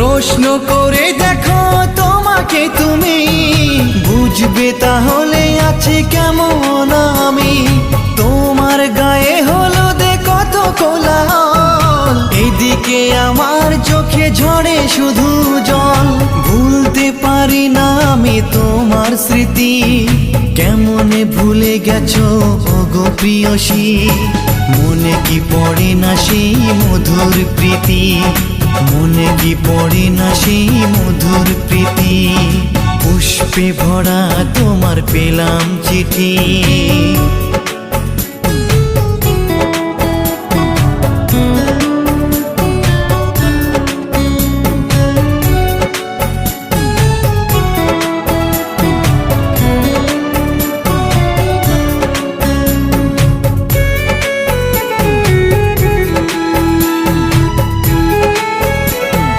প্রশ্ন করে দেখো তোমাকে তুমি, বুঝবে তাহলে আছে কেমন আমি। তোমার গায়ে হলুদে কত কোলাহল, এদিকে আমার চোখে ঝরে শুধু জল। ভুলতে পারি না আমি তোমার স্মৃতি, কেমনে ভুলে গেছো ওগো প্রিয়সী। মনে কি পড়ে না সেই মধুর প্রীতি, মনে কি পড়ে না সেই মধুর প্রীতি। পুষ্পে ভরা তোমার পেলাম চিঠি।